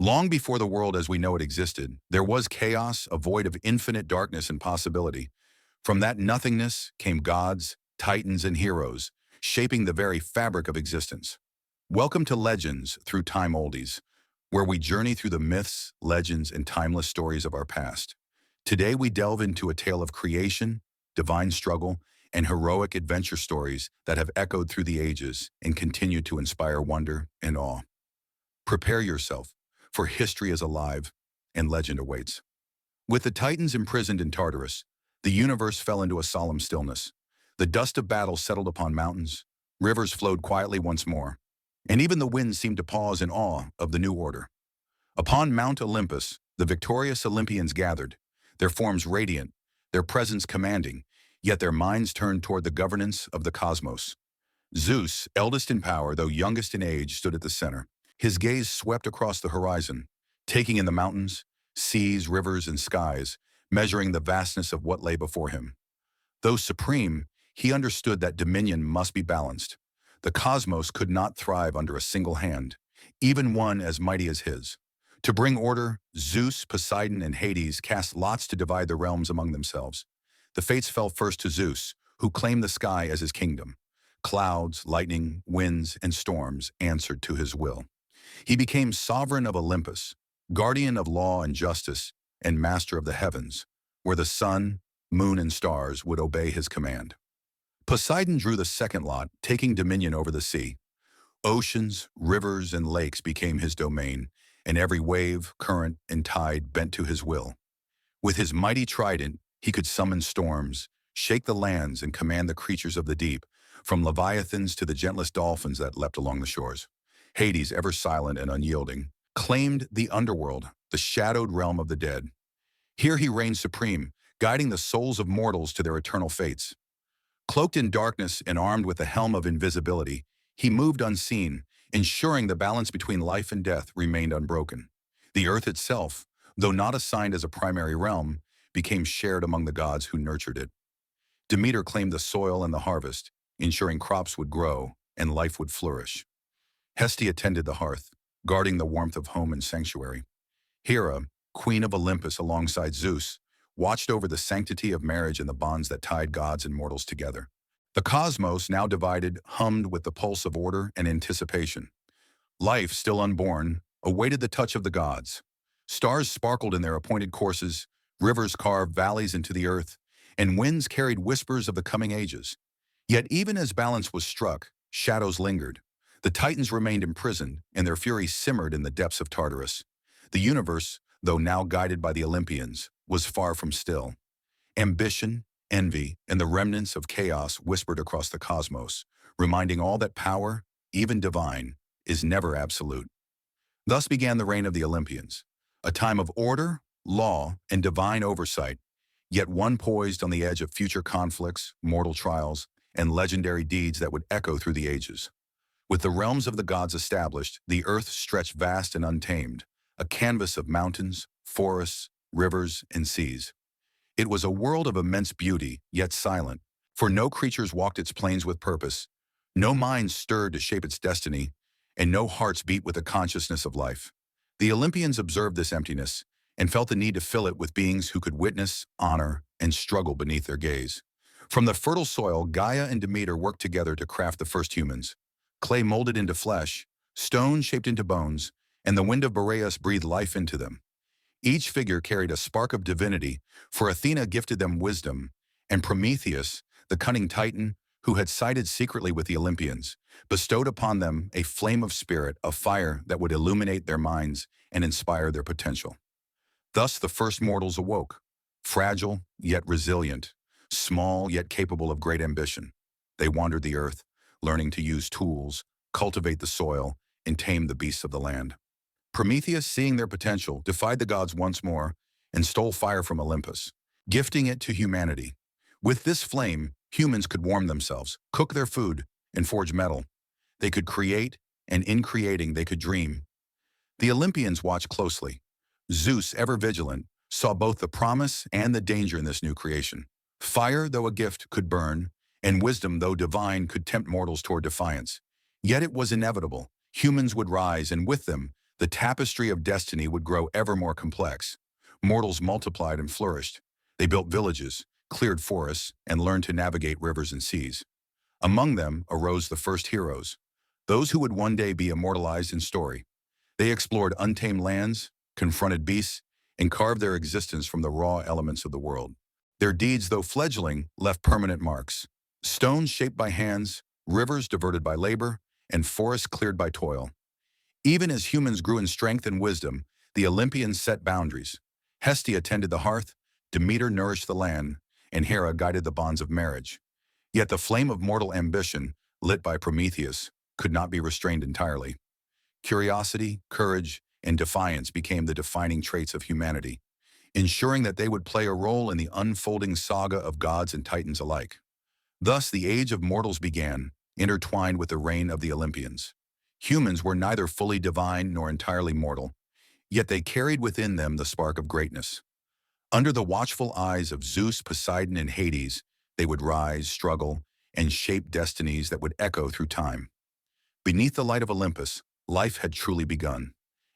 Long before the world as we know it existed, there was chaos, a void of infinite darkness and possibility. From that nothingness came gods, titans, and heroes, shaping the very fabric of existence. Welcome to Legends Through Time Oldies, where we journey through the myths, legends, and timeless stories of our past. Today we delve into a tale of creation, divine struggle, and heroic adventure stories that have echoed through the ages and continue to inspire wonder and awe. Prepare yourself, for history is alive and legend awaits. With the Titans imprisoned in Tartarus, the universe fell into a solemn stillness. The dust of battle settled upon mountains, rivers flowed quietly once more, and even the winds seemed to pause in awe of the new order. Upon Mount Olympus, the victorious Olympians gathered, their forms radiant, their presence commanding, yet their minds turned toward the governance of the cosmos. Zeus, eldest in power though youngest in age, stood at the center. His gaze swept across the horizon, taking in the mountains, seas, rivers, and skies, measuring the vastness of what lay before him. Though supreme, he understood that dominion must be balanced. The cosmos could not thrive under a single hand, even one as mighty as his. To bring order, Zeus, Poseidon, and Hades cast lots to divide the realms among themselves. The fates fell first to Zeus, who claimed the sky as his kingdom. Clouds, lightning, winds, and storms answered to his will. He became sovereign of Olympus, guardian of law and justice, and master of the heavens, where the sun, moon, and stars would obey his command. Poseidon drew the second lot, taking dominion over the sea. Oceans, rivers, and lakes became his domain, and every wave, current, and tide bent to his will. With his mighty trident, he could summon storms, shake the lands, and command the creatures of the deep, from leviathans to the gentlest dolphins that leapt along the shores. Hades, ever silent and unyielding, claimed the underworld, the shadowed realm of the dead. Here he reigned supreme, guiding the souls of mortals to their eternal fates. Cloaked in darkness and armed with the helm of invisibility, he moved unseen, ensuring the balance between life and death remained unbroken. The earth itself, though not assigned as a primary realm, became shared among the gods who nurtured it. Demeter claimed the soil and the harvest, ensuring crops would grow and life would flourish. Hestia tended the hearth, guarding the warmth of home and sanctuary. Hera, queen of Olympus alongside Zeus, watched over the sanctity of marriage and the bonds that tied gods and mortals together. The cosmos, now divided, hummed with the pulse of order and anticipation. Life, still unborn, awaited the touch of the gods. Stars sparkled in their appointed courses, rivers carved valleys into the earth, and winds carried whispers of the coming ages. Yet even as balance was struck, shadows lingered. The Titans remained imprisoned, and their fury simmered in the depths of Tartarus. The universe, though now guided by the Olympians, was far from still. Ambition, envy, and the remnants of chaos whispered across the cosmos, reminding all that power, even divine, is never absolute. Thus began the reign of the Olympians, a time of order, law, and divine oversight, yet one poised on the edge of future conflicts, mortal trials, and legendary deeds that would echo through the ages. With the realms of the gods established, the earth stretched vast and untamed, a canvas of mountains, forests, rivers, and seas. It was a world of immense beauty, yet silent, for no creatures walked its plains with purpose, no minds stirred to shape its destiny, and no hearts beat with the consciousness of life. The Olympians observed this emptiness and felt the need to fill it with beings who could witness, honor, and struggle beneath their gaze. From the fertile soil, Gaia and Demeter worked together to craft the first humans. Clay molded into flesh, stone shaped into bones, and the wind of Boreas breathed life into them. Each figure carried a spark of divinity, for Athena gifted them wisdom, and Prometheus, the cunning Titan, who had sided secretly with the Olympians, bestowed upon them a flame of spirit, a fire that would illuminate their minds and inspire their potential. Thus the first mortals awoke, fragile yet resilient, small yet capable of great ambition. They wandered the earth, learning to use tools, cultivate the soil, and tame the beasts of the land. Prometheus, seeing their potential, defied the gods once more and stole fire from Olympus, gifting it to humanity. With this flame, humans could warm themselves, cook their food, and forge metal. They could create, and in creating they could dream. The Olympians watched closely. Zeus, ever vigilant, saw both the promise and the danger in this new creation. Fire, though a gift, could burn, and wisdom, though divine, could tempt mortals toward defiance. Yet it was inevitable. Humans would rise, and with them, The tapestry of destiny would grow ever more complex. Mortals multiplied and flourished. They built villages, cleared forests, and learned to navigate rivers and seas. Among them arose the first heroes, those who would one day be immortalized in story. They explored untamed lands, confronted beasts, and carved their existence from the raw elements of the world. Their deeds, though fledgling, left permanent marks. Stones shaped by hands, rivers diverted by labor, and forests cleared by toil. Even as humans grew in strength and wisdom, the Olympians set boundaries. Hestia tended the hearth, Demeter nourished the land, and Hera guided the bonds of marriage. Yet the flame of mortal ambition, lit by Prometheus, could not be restrained entirely. Curiosity, courage, and defiance became the defining traits of humanity, ensuring that they would play a role in the unfolding saga of gods and titans alike. Thus, the age of mortals began, intertwined with the reign of the Olympians. Humans were neither fully divine nor entirely mortal, yet they carried within them the spark of greatness. Under the watchful eyes of Zeus, Poseidon, and Hades, they would rise, struggle, and shape destinies that would echo through time. Beneath the light of Olympus, life had truly begun,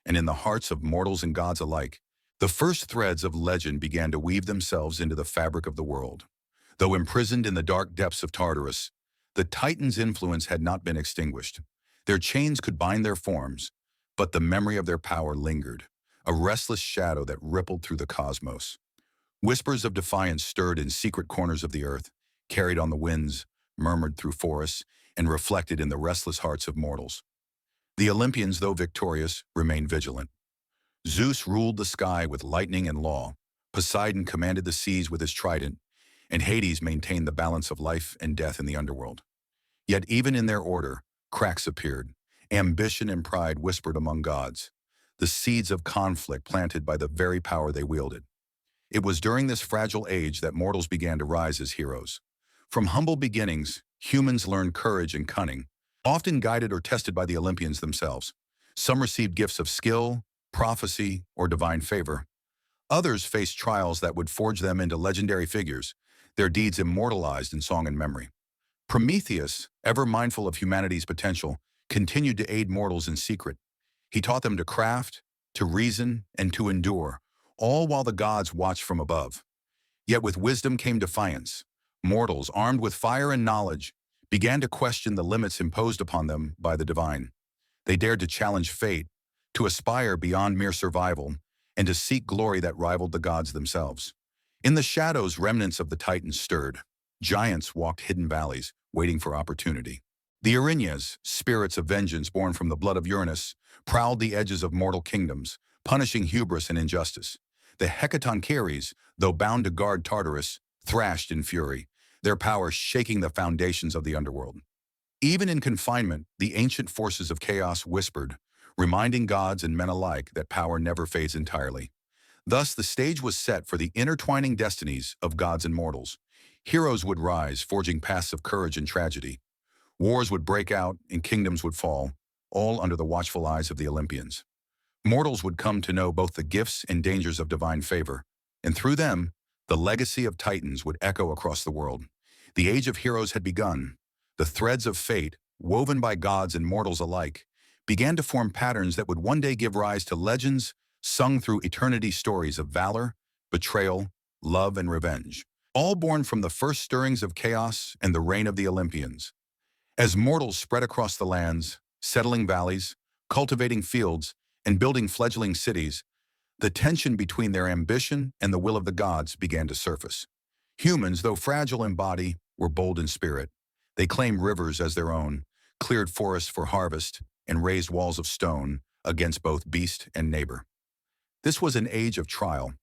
and in the hearts of mortals and gods alike, the first threads of legend began to weave themselves into the fabric of the world. Though imprisoned in the dark depths of Tartarus, the Titans' influence had not been extinguished. Their chains could bind their forms, but the memory of their power lingered, a restless shadow that rippled through the cosmos. Whispers of defiance stirred in secret corners of the earth, carried on the winds, murmured through forests, and reflected in the restless hearts of mortals. The Olympians, though victorious, remained vigilant. Zeus ruled the sky with lightning and law, Poseidon commanded the seas with his trident, and Hades maintained the balance of life and death in the underworld. Yet even in their order, cracks appeared. Ambition and pride whispered among gods, the seeds of conflict planted by the very power they wielded. It was during this fragile age that mortals began to rise as heroes. From humble beginnings, humans learned courage and cunning, often guided or tested by the Olympians themselves. Some received gifts of skill, prophecy, or divine favor. Others faced trials that would forge them into legendary figures, their deeds immortalized in song and memory. Prometheus, ever mindful of humanity's potential, continued to aid mortals in secret. He taught them to craft, to reason, and to endure, all while the gods watched from above. Yet with wisdom came defiance. Mortals, armed with fire and knowledge, began to question the limits imposed upon them by the divine. They dared to challenge fate, to aspire beyond mere survival, and to seek glory that rivaled the gods themselves. In the shadows, remnants of the Titans stirred. Giants walked hidden valleys, waiting for opportunity. The Erinyes, spirits of vengeance born from the blood of Uranus, prowled the edges of mortal kingdoms, punishing hubris and injustice. The Hecatoncheires, though bound to guard Tartarus, thrashed in fury, their power shaking the foundations of the underworld. Even in confinement, the ancient forces of chaos whispered, reminding gods and men alike that power never fades entirely. Thus, the stage was set for the intertwining destinies of gods and mortals. Heroes would rise, forging paths of courage and tragedy. Wars would break out and kingdoms would fall, all under the watchful eyes of the Olympians. Mortals would come to know both the gifts and dangers of divine favor, and through them, the legacy of Titans would echo across the world. The age of heroes had begun. The threads of fate, woven by gods and mortals alike, began to form patterns that would one day give rise to legends sung through eternity, stories of valor, betrayal, love, and revenge, all born from the first stirrings of chaos and the reign of the Olympians. As mortals spread across the lands, settling valleys, cultivating fields, and building fledgling cities, the tension between their ambition and the will of the gods began to surface. Humans, though fragile in body, were bold in spirit. They claimed rivers as their own, cleared forests for harvest, and raised walls of stone against both beast and neighbor. This was an age of trial.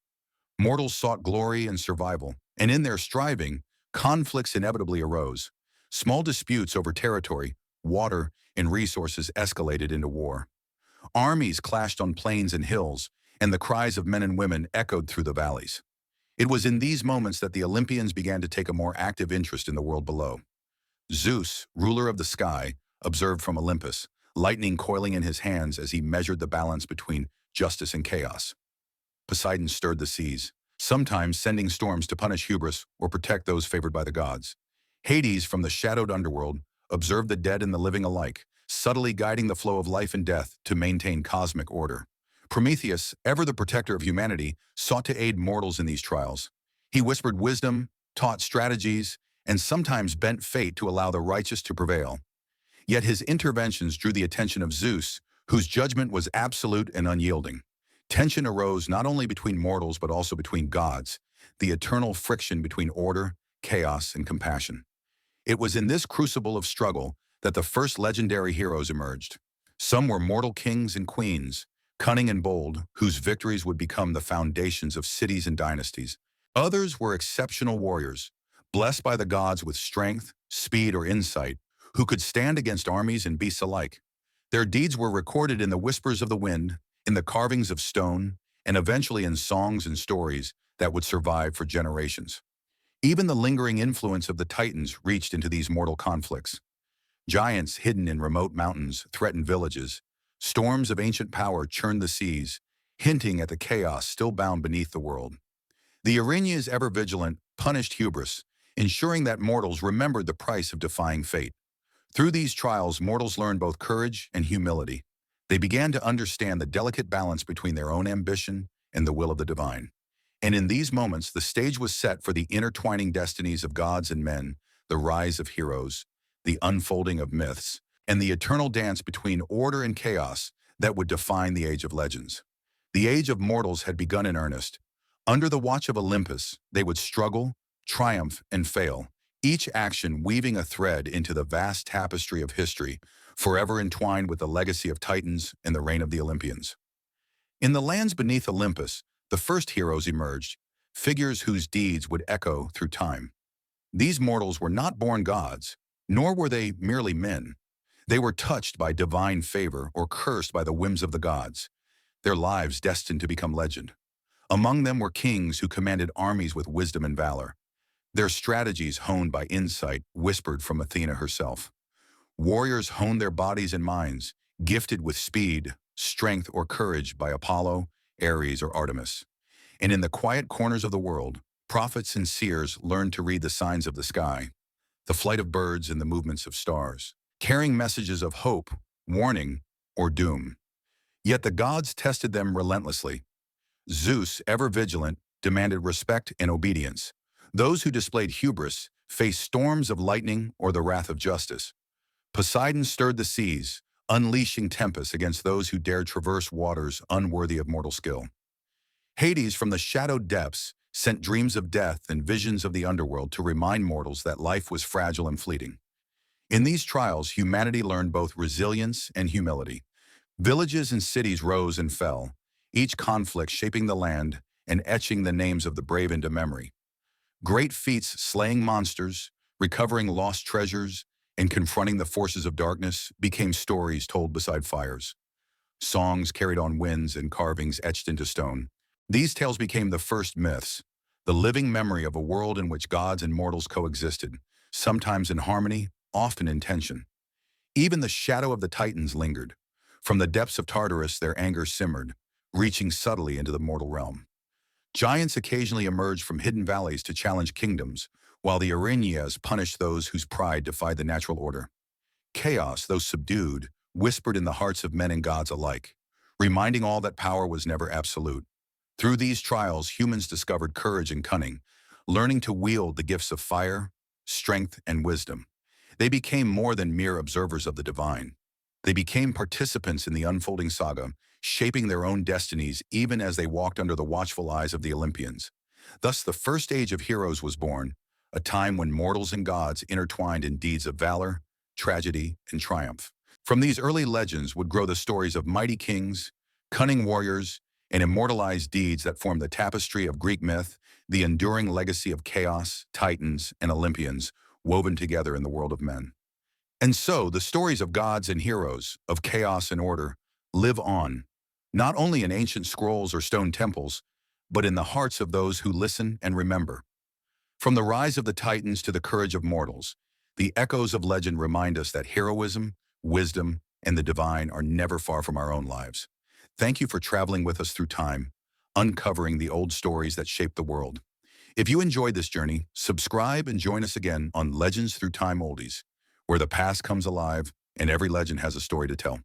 Mortals sought glory and survival, and in their striving, conflicts inevitably arose. Small disputes over territory, water, and resources escalated into war. Armies clashed on plains and hills, and the cries of men and women echoed through the valleys. It was in these moments that the Olympians began to take a more active interest in the world below. Zeus, ruler of the sky, observed from Olympus, lightning coiling in his hands as he measured the balance between justice and chaos. Poseidon stirred the seas, sometimes sending storms to punish hubris or protect those favored by the gods. Hades, from the shadowed underworld, observed the dead and the living alike, subtly guiding the flow of life and death to maintain cosmic order. Prometheus, ever the protector of humanity, sought to aid mortals in these trials. He whispered wisdom, taught strategies, and sometimes bent fate to allow the righteous to prevail. Yet his interventions drew the attention of Zeus, whose judgment was absolute and unyielding. Tension arose not only between mortals but also between gods, the eternal friction between order, chaos, and compassion. It was in this crucible of struggle that the first legendary heroes emerged. Some were mortal kings and queens, cunning and bold, whose victories would become the foundations of cities and dynasties. Others were exceptional warriors, blessed by the gods with strength, speed, or insight, who could stand against armies and beasts alike. Their deeds were recorded in the whispers of the wind, in the carvings of stone, and eventually in songs and stories that would survive for generations. Even the lingering influence of the Titans reached into these mortal conflicts. Giants hidden in remote mountains threatened villages. Storms of ancient power churned the seas, hinting at the chaos still bound beneath the world. The Erinyes, ever vigilant, punished hubris, ensuring that mortals remembered the price of defying fate. Through these trials, mortals learned both courage and humility. They began to understand the delicate balance between their own ambition and the will of the divine. And in these moments, the stage was set for the intertwining destinies of gods and men, the rise of heroes, the unfolding of myths, and the eternal dance between order and chaos that would define the Age of Legends. The Age of Mortals had begun in earnest. Under the watch of Olympus, they would struggle, triumph, and fail, each action weaving a thread into the vast tapestry of history, forever entwined with the legacy of Titans and the reign of the Olympians. In the lands beneath Olympus, the first heroes emerged, figures whose deeds would echo through time. These mortals were not born gods, nor were they merely men. They were touched by divine favor or cursed by the whims of the gods, their lives destined to become legend. Among them were kings who commanded armies with wisdom and valor, their strategies honed by insight whispered from Athena herself. Warriors honed their bodies and minds, gifted with speed, strength, or courage by Apollo, Ares, or Artemis. And in the quiet corners of the world, prophets and seers learned to read the signs of the sky, the flight of birds and the movements of stars, carrying messages of hope, warning, or doom. Yet the gods tested them relentlessly. Zeus, ever vigilant, demanded respect and obedience. Those who displayed hubris faced storms of lightning or the wrath of justice. Poseidon stirred the seas, unleashing tempests against those who dared traverse waters unworthy of mortal skill. Hades, from the shadowed depths, sent dreams of death and visions of the underworld to remind mortals that life was fragile and fleeting. In these trials, humanity learned both resilience and humility. Villages and cities rose and fell, each conflict shaping the land and etching the names of the brave into memory. Great feats slaying monsters, recovering lost treasures, and confronting the forces of darkness became stories told beside fires. Songs carried on winds and carvings etched into stone. These tales became the first myths, the living memory of a world in which gods and mortals coexisted, sometimes in harmony, often in tension. Even the shadow of the Titans lingered. From the depths of Tartarus, their anger simmered, reaching subtly into the mortal realm. Giants occasionally emerged from hidden valleys to challenge kingdoms, while the Erinyes punished those whose pride defied the natural order. Chaos, though subdued, whispered in the hearts of men and gods alike, reminding all that power was never absolute. Through these trials, humans discovered courage and cunning, learning to wield the gifts of fire, strength, and wisdom. They became more than mere observers of the divine. They became participants in the unfolding saga, shaping their own destinies even as they walked under the watchful eyes of the Olympians. Thus, the first age of heroes was born, a time when mortals and gods intertwined in deeds of valor, tragedy, and triumph. From these early legends would grow the stories of mighty kings, cunning warriors, and immortalized deeds that form the tapestry of Greek myth, the enduring legacy of chaos, titans, and Olympians woven together in the world of men. And so, the stories of gods and heroes, of chaos and order, live on, not only in ancient scrolls or stone temples, but in the hearts of those who listen and remember. From the rise of the Titans to the courage of mortals, the echoes of legend remind us that heroism, wisdom, and the divine are never far from our own lives. Thank you for traveling with us through time, uncovering the old stories that shaped the world. If you enjoyed this journey, subscribe and join us again on Legends Through Time Oldies, where the past comes alive and every legend has a story to tell.